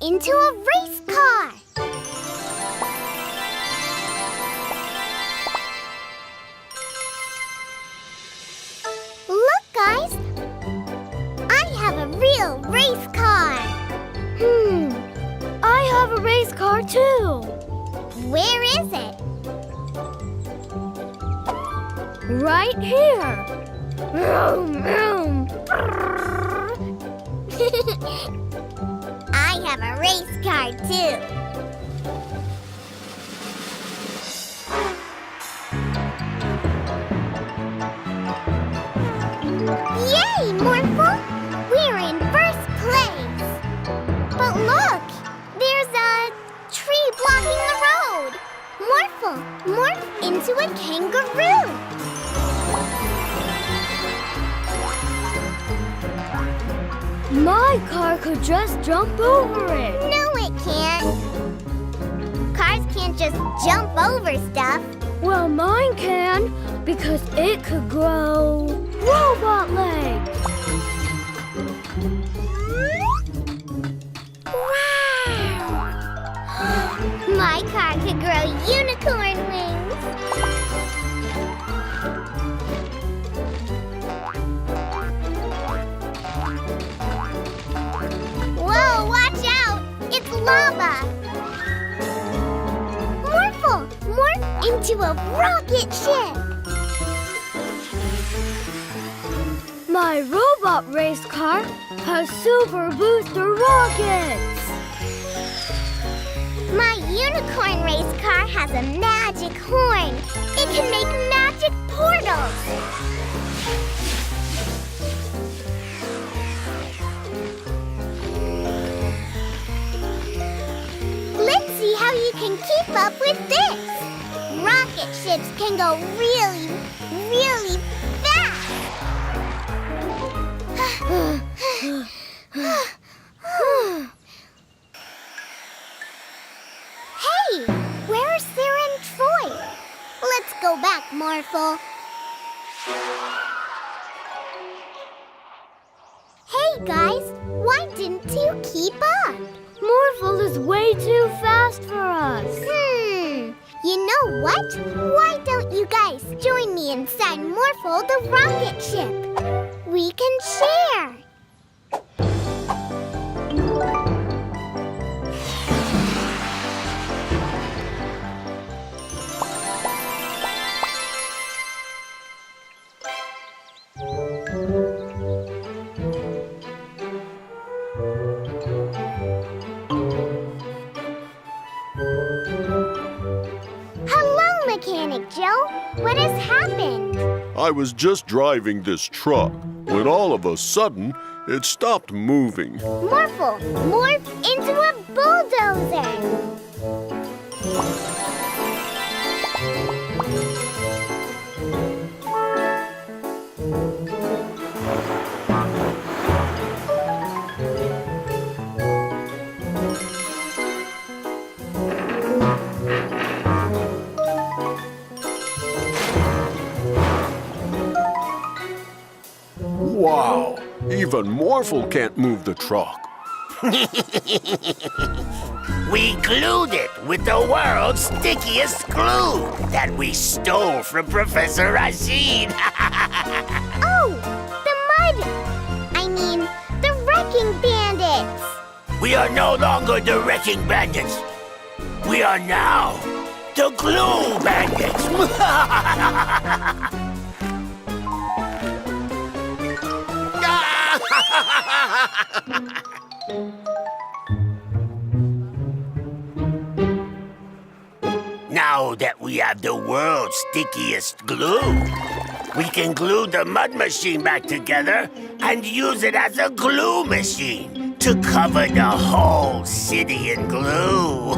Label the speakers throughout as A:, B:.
A: into a race car. Look, guys. I have a real race car.
B: I have a race car too.
A: Where is it?
B: Right here. Vroom, vroom.
A: I have a race car too. Yay, Morphle! We're in first place. But look, there's a tree blocking the road. Morphle, morph into a kangaroo.
B: My car could just jump over it.
A: No, it can't. Cars can't just jump over stuff.
B: Well, mine can, because it could grow robot legs.
A: Wow! My car could grow unicorn wings. Whoa, watch out! It's lava! Morphle, morph into a rocket ship!
B: My robot race car has super booster rockets.
A: My unicorn race car has a magic horn. It can make magic portals. Let's see how you can keep up with this. Rocket ships can go really, really fast. Hey, where are Sarah and Troy? Let's go back, Morphle. Hey, guys, why didn't you keep up?
B: Morphle is way too fast for us.
A: You know what? Why don't you guys join me inside Morphle the rocket ship? We can share. Mechanic Joe, what has happened?
C: I was just driving this truck when all of a sudden it stopped moving.
A: Morphle, morph into a bulldozer.
C: Wow! Even Morphle can't move the truck.
D: We glued it with the world's stickiest glue that we stole from Professor Rashid.
A: Oh, the mud! I mean, the wrecking bandits!
D: We are no longer the wrecking bandits. We are now the glue bandits. Now that we have the world's stickiest glue, we can glue the mud machine back together and use it as a glue machine to cover the whole city in glue.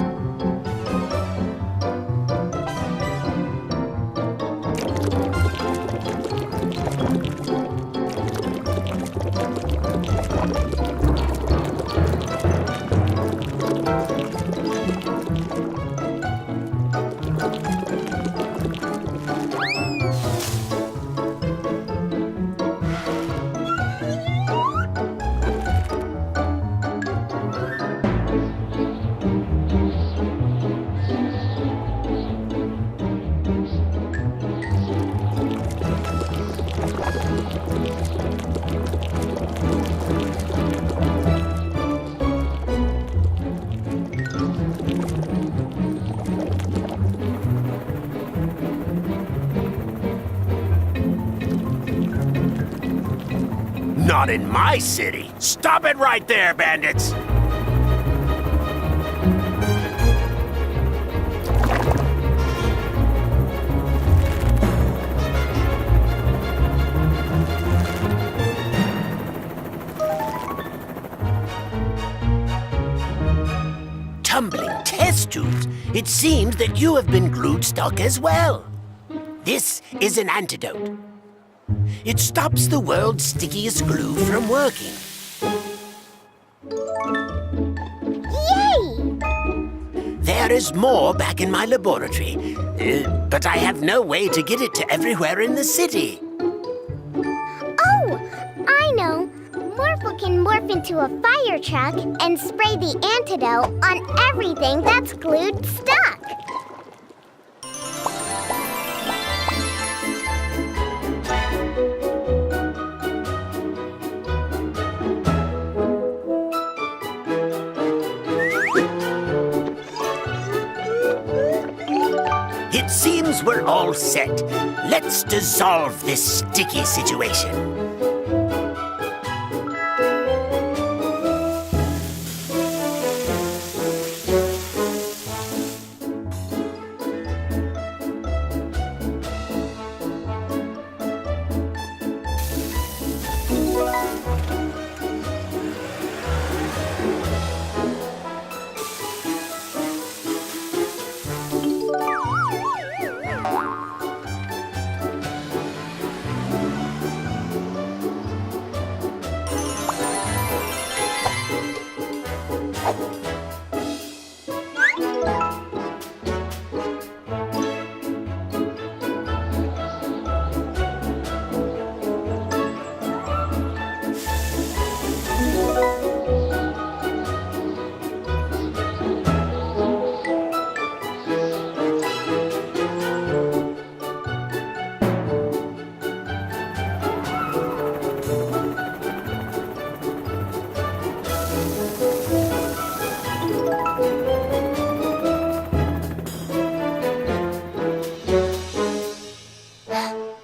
D: Not in my city. Stop it right there, bandits! Tumbling test tubes. It seems that you have been glued stuck as well. This is an antidote. It stops the world's stickiest glue from working.
A: Yay!
D: There is more back in my laboratory, but I have no way to get it to everywhere in the city.
A: Oh, I know. Morphle can morph into a fire truck and spray the antidote on everything that's glued stuck.
D: It seems we're all set. Let's dissolve this sticky situation.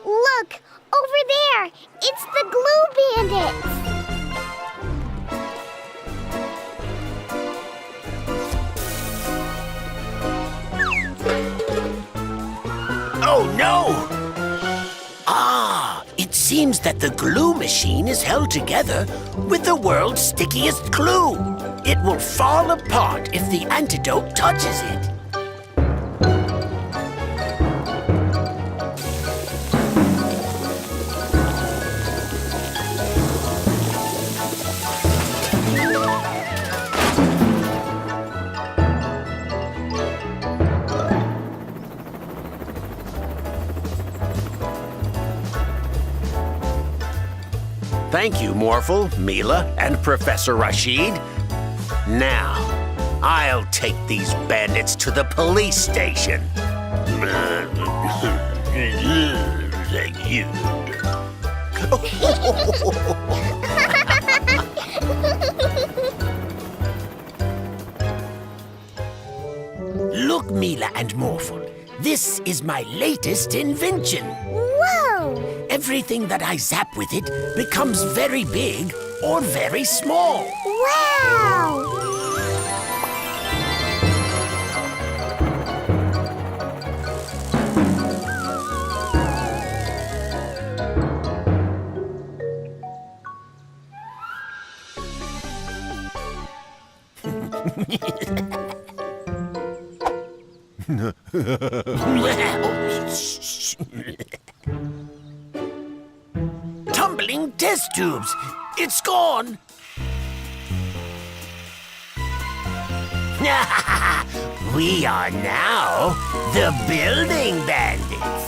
A: Look, over there. It's the glue bandits.
D: Oh, no! Ah, it seems that the glue machine is held together with the world's stickiest glue. It will fall apart if the antidote touches it. Thank you, Morphle, Mila, and Professor Rashid. Now, I'll take these bandits to the police station. Thank you. Look, Mila and Morphle. This is my latest invention.
A: Whoa!
D: Everything that I zap with it becomes very big or very small.
A: Wow!
D: Tumbling test tubes. It's gone. We are now the building bandits.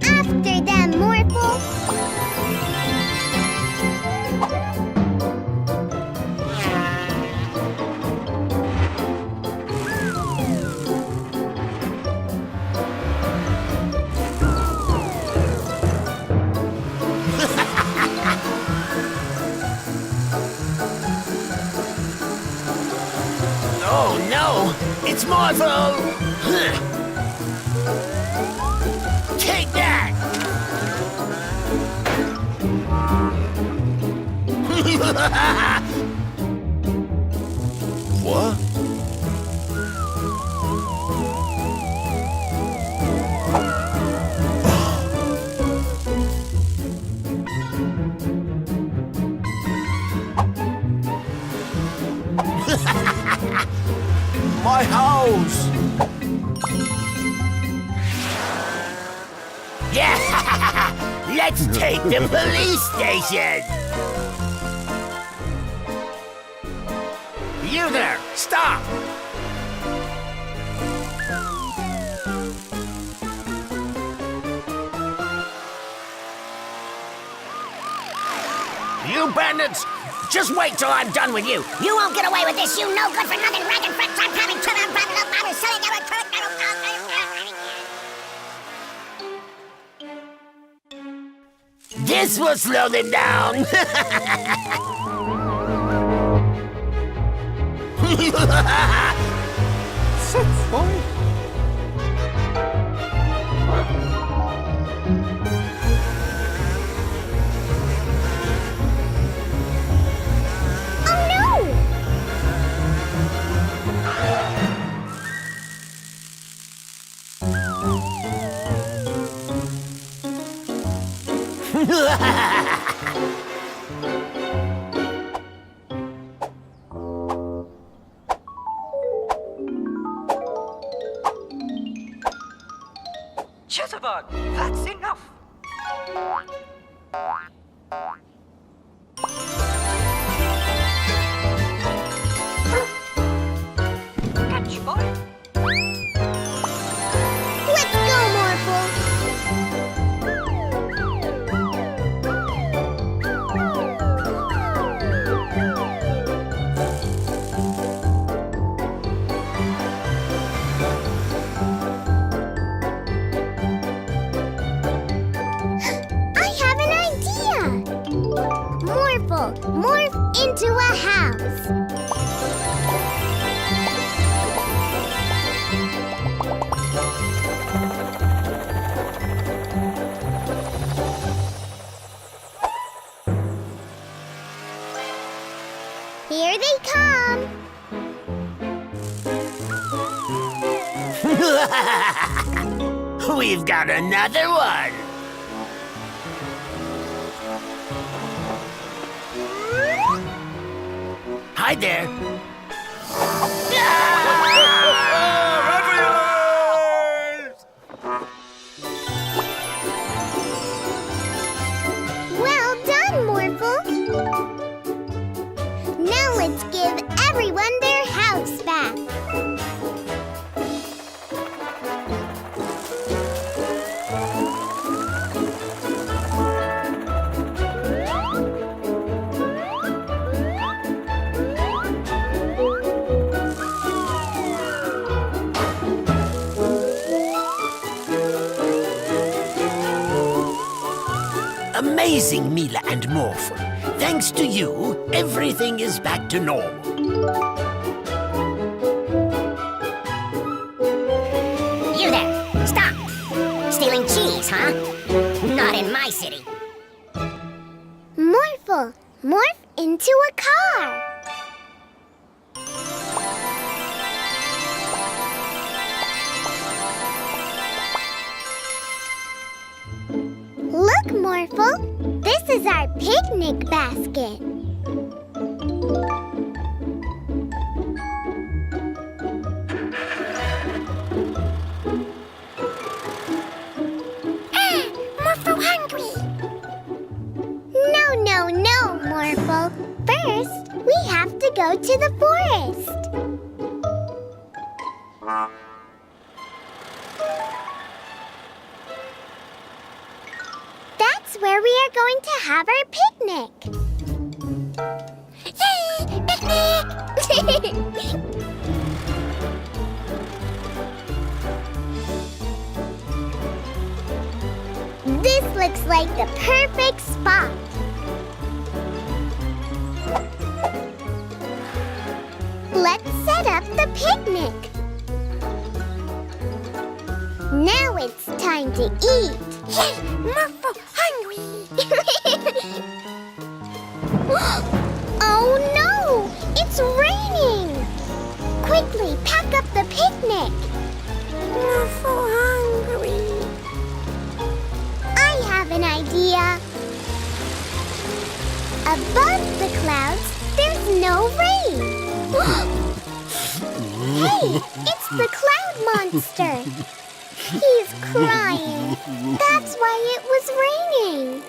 A: After them, Morphle.
D: Morphle! Take that!
C: What?
D: My house! Yeah! Let's take the police station! You there! Stop! You bandits! Just wait till I'm done with you!
A: You won't get away with this, you no good for nothing ragged French. I'm coming to them.
D: This will slow them down!
A: Oh no!
E: Jitterbug, that's enough. Catch boy.
A: Let's go, Morphle. I have an idea. Morphle, morph into a house. Here they come.
D: We've got another one! Hi there!
A: Well done, Morphle. Now let's give everyone their house back.
D: Amazing, Mila and Morphle. Thanks to you, everything is back to normal.
A: You there, stop. Stealing cheese, huh? Not in my city. Morphle, morph into a car. Look, Morphle, this is our picnic basket. Morphle hungry. No, Morphle. First, we have to go to the forest. That's where we are going to have our picnic. Yay! Picnic! This looks like the perfect spot. Let's set up the picnic. Now it's time to eat. Yay! Morphle hungry! Oh no! It's raining! Quickly pack up the picnic. Morphle hungry. I have an idea. Above the clouds, there's no rain. Hey, it's the cloud monster. He's crying. That's why it was raining.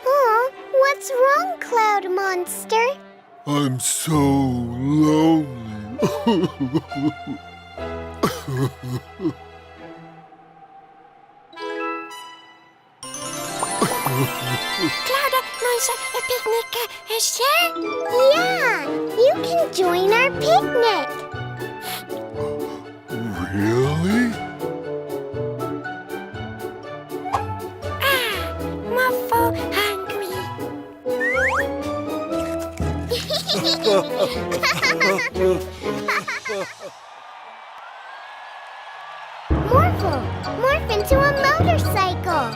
A: Oh, what's wrong, cloud monster?
C: I'm so lonely.
A: Cloud monster picnic, sure? Yeah, you can join our picnic.
C: Really?
A: Morphle hungry. Morphle, morph into a motorcycle.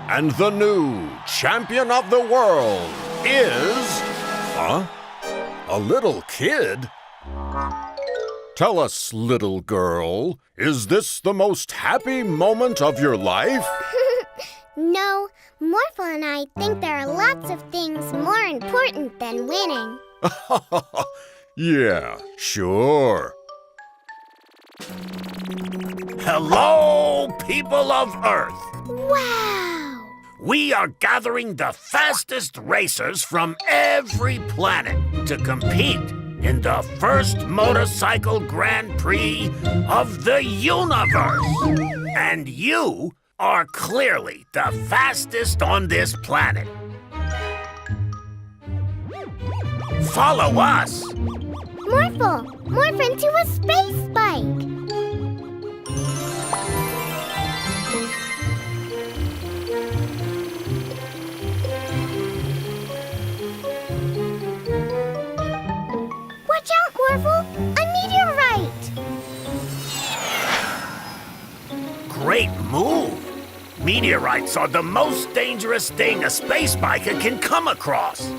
C: And the new champion of the world is... Huh? A little kid? Tell us, little girl, is this the most happy moment of your life?
A: No, Morphle and I think there are lots of things more important than winning.
C: Yeah, sure.
D: Hello, people of Earth!
A: Wow!
D: We are gathering the fastest racers from every planet to compete in the first motorcycle Grand Prix of the universe. And you are clearly the fastest on this planet. Follow us.
A: Morphle, morph into a space bike. Watch out, Morphle! A meteorite!
D: Great move. Meteorites are the most dangerous thing a space biker can come across.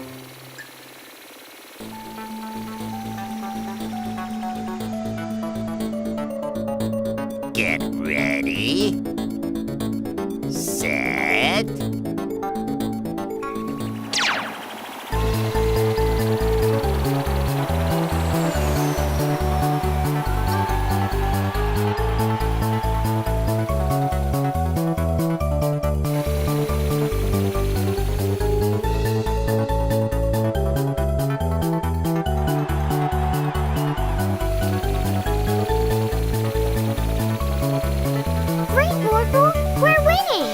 D: Get ready. Set.
A: Great, Morphle! We're winning!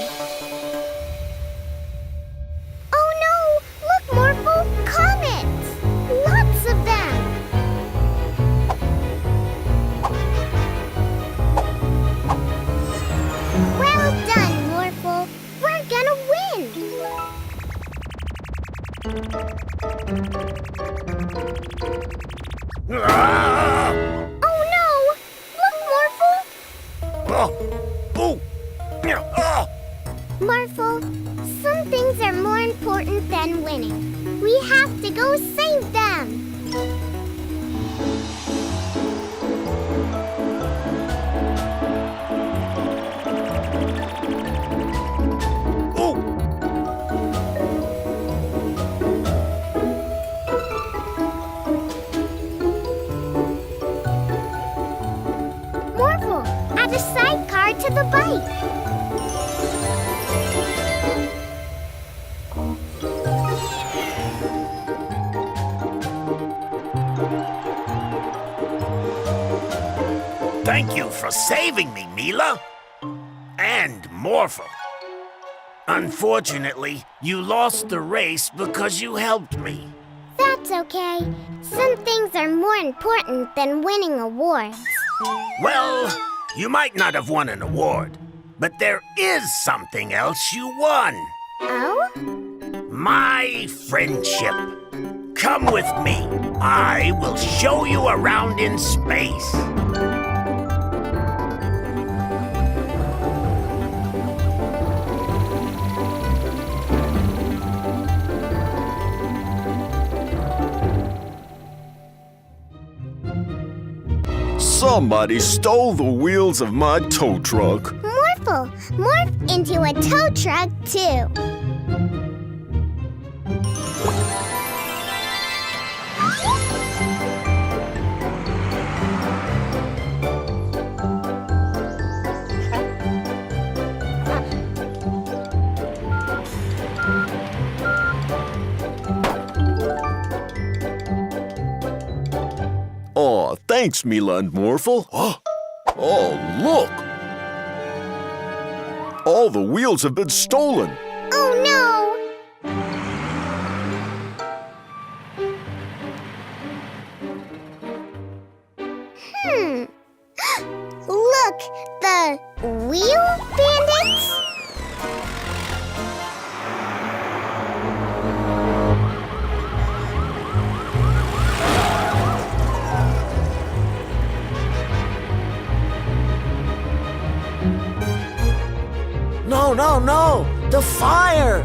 A: Oh no! Look, Morphle! Comets! Lots of them! Well done, Morphle! We're gonna win!
D: Ah!
A: Oh no! Look, Morphle!
D: Oh! Oh! Yeah, ah!
A: Morphle, some things are more important than winning. We have to go save them.
D: Oh!
A: Morphle, add a sidecar to the bike.
D: Thank you for saving me, Mila. And Morphle. Unfortunately, you lost the race because you helped me.
A: That's okay. Some things are more important than winning awards.
D: Well, you might not have won an award, but there is something else you won.
A: Oh?
D: My friendship. Come with me. I will show you around in space.
F: Somebody stole the wheels of my tow truck.
A: Morphle, morph into a tow truck too.
F: Aw, thanks, Mila and Morphle. Oh, look! All the wheels have been stolen.
A: Oh no! Look, the wheel bandits?
G: No, no, no! The fire!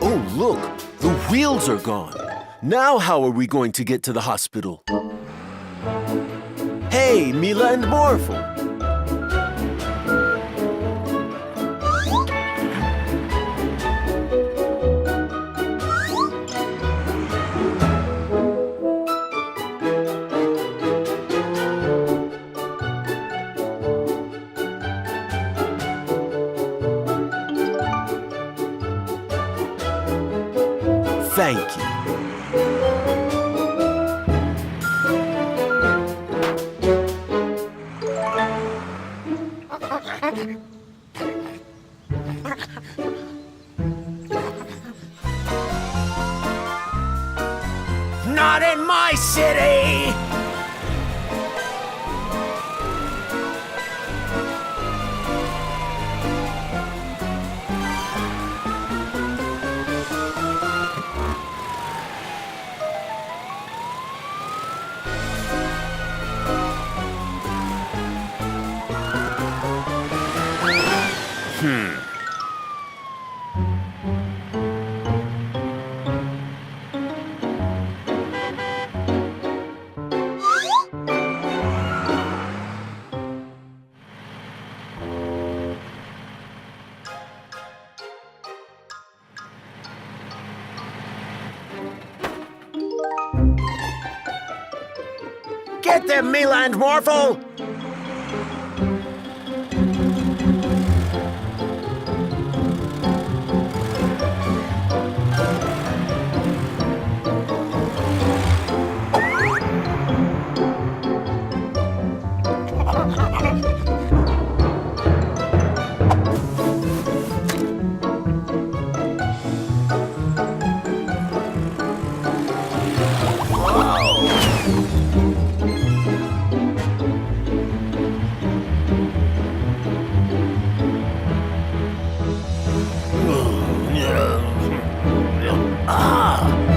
F: Oh, look! The wheels are gone. Now how are we going to get to the hospital? Hey, Mila and Morphle! Thank you.
D: Not in my city! Get them, Mila and Morphle!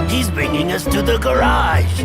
D: He's bringing us to the garage.